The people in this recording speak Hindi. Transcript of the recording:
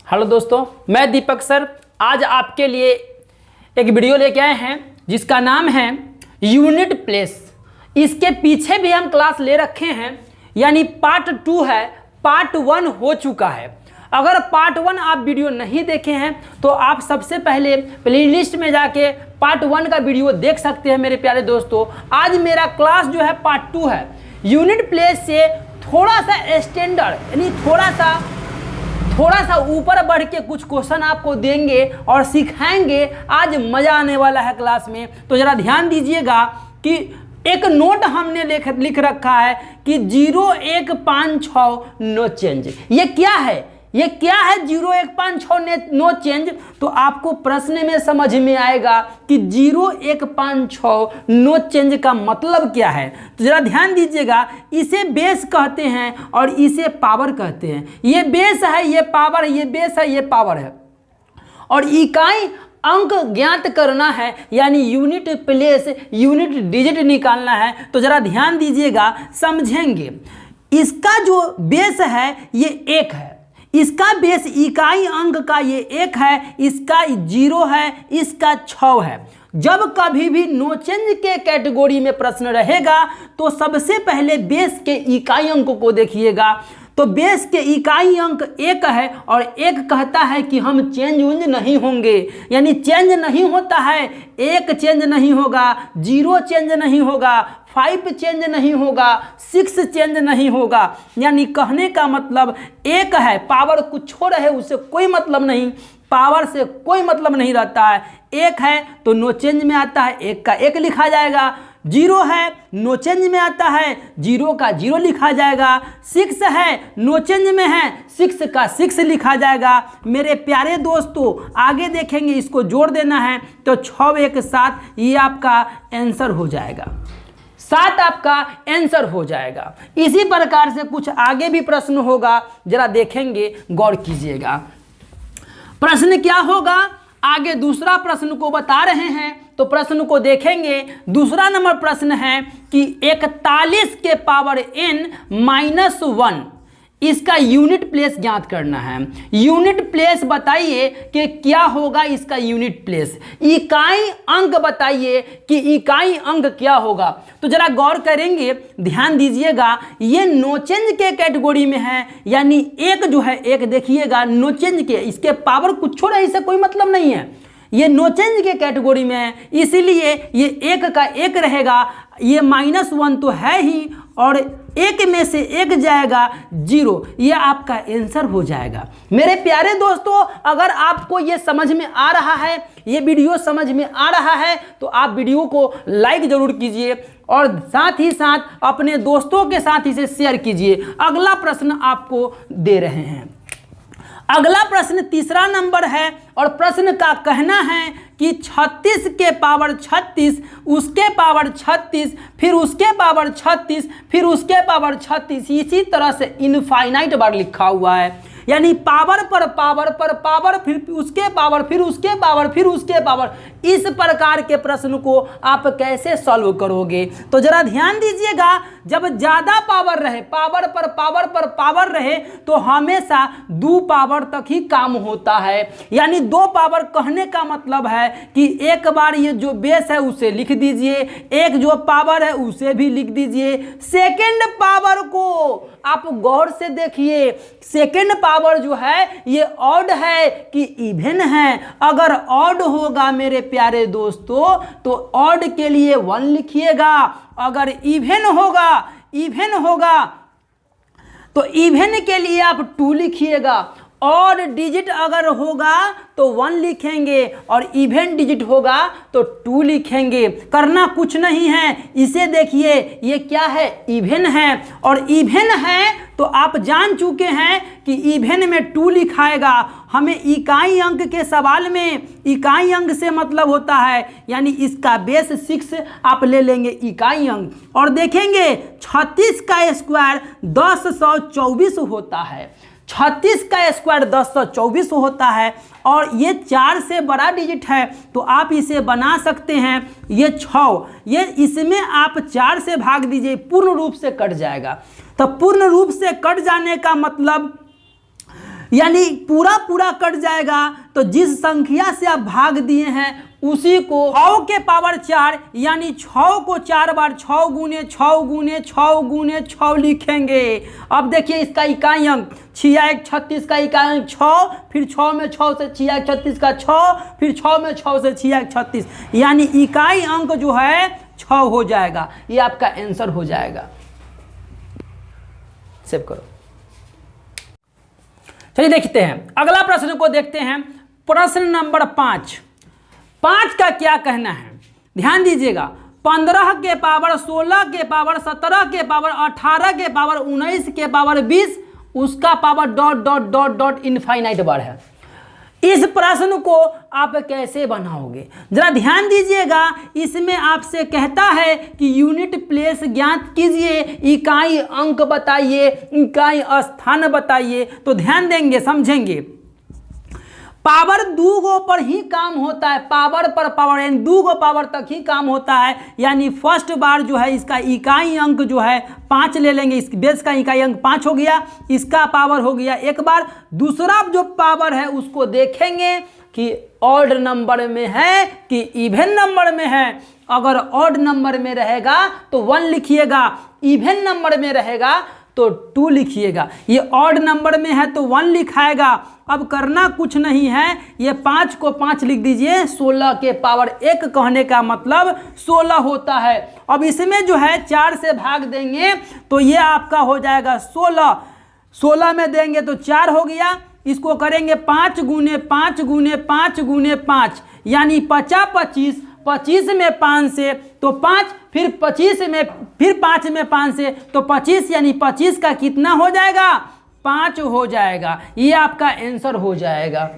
हेलो दोस्तों, मैं दीपक सर आज आपके लिए एक वीडियो लेके आए हैं जिसका नाम है यूनिट प्लेस। इसके पीछे भी हम क्लास ले रखे हैं, यानी पार्ट 2 है, पार्ट 1 हो चुका है। अगर पार्ट 1 आप वीडियो नहीं देखे हैं तो आप सबसे पहले प्लेलिस्ट में जाके पार्ट 1 का वीडियो देख सकते हैं। मेरे प्यारे दोस्तों, आज मेरा क्लास जो है पार्ट 2 है। यूनिट प्लेस से थोड़ा सा स्टैंडर्ड यानी थोड़ा सा ऊपर बढ़ के कुछ क्वेश्चन आपको देंगे और सिखाएंगे। आज मज़ा आने वाला है क्लास में। तो ज़रा ध्यान दीजिएगा कि एक नोट हमने लिख रखा है कि 0156 नो चेंज। ये क्या है? 0156 नो चेंज। तो आपको प्रश्न में समझ में आएगा कि 0156 नो चेंज का मतलब क्या है। तो जरा ध्यान दीजिएगा, इसे बेस कहते हैं और इसे पावर कहते हैं। ये बेस है, ये पावर, ये बेस है, ये पावर है। और इकाई अंक ज्ञात करना है, यानी यूनिट प्लेस, यूनिट डिजिट निकालना है। तो जरा ध्यान दीजिएगा, समझेंगे। इसका जो बेस है ये 1 है, इसका बेस इकाई अंक का ये 1 है, इसका 0 है, इसका 6 है। जब कभी भी नो चेंज के कैटेगरी में प्रश्न रहेगा तो सबसे पहले बेस के इकाई अंक को देखिएगा। तो बेस के इकाई अंक 1 है और 1 कहता है कि हम चेंज नहीं होंगे, यानी चेंज नहीं होता है। 1 चेंज नहीं होगा, 0 चेंज नहीं होगा, 5 चेंज नहीं होगा, 6 चेंज नहीं होगा। यानी कहने का मतलब 1 है, पावर कुछ हो रहे उससे कोई मतलब नहीं, पावर से कोई मतलब नहीं रहता है। 1 है तो नो चेंज में आता है, 1 का 1 लिखा जाएगा। 0 है नो चेंज में आता है, 0 का 0 लिखा जाएगा। 6 है नो चेंज में है, 6 का 6 लिखा जाएगा। मेरे प्यारे दोस्तों, आगे देखेंगे, इसको जोड़ देना है तो 6 1 7, ये आपका आंसर हो जाएगा। 7 आपका आंसर हो जाएगा। इसी प्रकार से कुछ आगे भी प्रश्न होगा, जरा देखेंगे, गौर कीजिएगा। प्रश्न क्या होगा आगे, दूसरा प्रश्न को बता रहे हैं तो प्रश्न को देखेंगे। दूसरा नंबर प्रश्न है कि 41 के पावर n-1 इसका यूनिट प्लेस ज्ञात करना है। यूनिट प्लेस बताइए कि क्या होगा इसका यूनिट प्लेस। इकाई अंक बताइए कि इकाई अंक क्या होगा। तो जरा गौर करेंगे, ध्यान दीजिएगा। ये नो चेंज के कैटेगरी में है, यानी 1 जो है, 1 देखिएगा नो चेंज के, इसके पावर कुछ छोड़ा, इससे कोई मतलब नहीं है। ये नो चेंज के कैटेगरी में है, इसीलिए ये 1 का 1 रहेगा। ये -1 तो है ही, और 1 में से 1 जाएगा 0, ये आपका आंसर हो जाएगा। मेरे प्यारे दोस्तों, अगर आपको ये समझ में आ रहा है, ये वीडियो समझ में आ रहा है, तो आप वीडियो को लाइक जरूर कीजिए और साथ ही साथ अपने दोस्तों के साथ इसे शेयर कीजिए। अगला प्रश्न आपको दे रहे हैं। अगला प्रश्न तीसरा नंबर है और प्रश्न का कहना है कि 36 के पावर 36, उसके पावर 36, फिर उसके पावर 36, फिर उसके पावर 36, इसी तरह से इनफाइनाइट बार लिखा हुआ है। यानी पावर पर पावर पर पावर, फिर उसके पावर, फिर उसके पावर, फिर उसके पावर। इस प्रकार के प्रश्न को आप कैसे सॉल्व करोगे? तो जरा ध्यान दीजिएगा, जब ज़्यादा पावर रहे, पावर पर पावर पर पावर रहे, तो हमेशा 2 पावर तक ही काम होता है। यानी 2 पावर कहने का मतलब है कि एक बार ये जो बेस है उसे लिख दीजिए, एक जो पावर है उसे भी लिख दीजिए। सेकेंड पावर को आप गौर से देखिए, सेकेंड पावर जो है ये ऑड है कि इवन है। अगर ऑड होगा मेरे प्यारे दोस्तों तो ऑड के लिए 1 लिखिएगा, अगर इवन होगा तो इवन के लिए आप 2 लिखिएगा। और डिजिट अगर होगा तो 1 लिखेंगे और इवन डिजिट होगा तो 2 लिखेंगे। करना कुछ नहीं है, इसे देखिए, ये क्या है? इवन है। और इवन है तो आप जान चुके हैं कि इवन में 2 लिखाएगा। हमें इकाई अंक के सवाल में इकाई अंक से मतलब होता है, यानी इसका बेस 6 आप ले लेंगे इकाई अंक। और देखेंगे 36 का स्क्वायर 1024 होता है, 36 का स्क्वायर 1024 होता है। और ये 4 से बड़ा डिजिट है तो आप इसे बना सकते हैं। ये 6, ये इसमें आप 4 से भाग दीजिए, पूर्ण रूप से कट जाएगा। तो पूर्ण रूप से कट जाने का मतलब यानी पूरा पूरा कट जाएगा। तो जिस संख्या से आप भाग दिए हैं उसी को 6 के पावर 4 यानी 6 को 4 बार 6 गुने 6 गुने 6 गुने 6 लिखेंगे। अब देखिए इसका इकाई अंक 6 1 36 का इकाई अंक 6, फिर 6 में 6 से 6 1 36 का 6, फिर 6 में 6 से 6 1 36, यानी इकाई अंक जो है 6 हो जाएगा। ये आपका आंसर हो जाएगा। सेव करो। चलिए देखते हैं अगला प्रश्न को देखते हैं। प्रश्न नंबर 5 का क्या कहना है, ध्यान दीजिएगा। 15 के पावर 16 के पावर 17 के पावर 18 के पावर 19 के पावर 20 उसका power dot dot dot dot infinite बार है। इस प्रश्न को आप कैसे बनाओगे, जरा ध्यान दीजिएगा। इसमें आपसे कहता है कि यूनिट प्लेस ज्ञात कीजिए, इकाई अंक बताइए, इकाई स्थान बताइए। तो ध्यान देंगे, समझेंगे। पावर 2 पर ही काम होता है, पावर पर पावर यानी 2 पावर तक ही काम होता है। यानी फर्स्ट बार जो है इसका इकाई अंक जो है 5 ले लेंगे, इस बेस का इकाई अंक 5 हो गया, इसका पावर हो गया 1 बार। दूसरा जो पावर है उसको देखेंगे कि ऑड नंबर में है कि इवन नंबर में है। अगर ऑड नंबर में रहेगा तो 1 लिखिएगा, इवन नंबर में रहेगा तो 2 लिखिएगा। ये ऑड नंबर में है तो 1 लिखाएगा। अब करना कुछ नहीं है, ये 5 को 5 लिख दीजिए। 16 के पावर 1 कहने का मतलब 16 होता है। अब इसमें जो है 4 से भाग देंगे तो ये आपका हो जाएगा 16। 16 में देंगे तो 4 हो गया। इसको करेंगे 5 गुने 5 गुने 5 गुने 5 यानी 50 25, 25 में 5 से तो 5, फिर 25 में फिर 5 में 5 से तो 25, यानी 25 का कितना हो जाएगा 5 हो जाएगा। ये आपका आंसर हो जाएगा।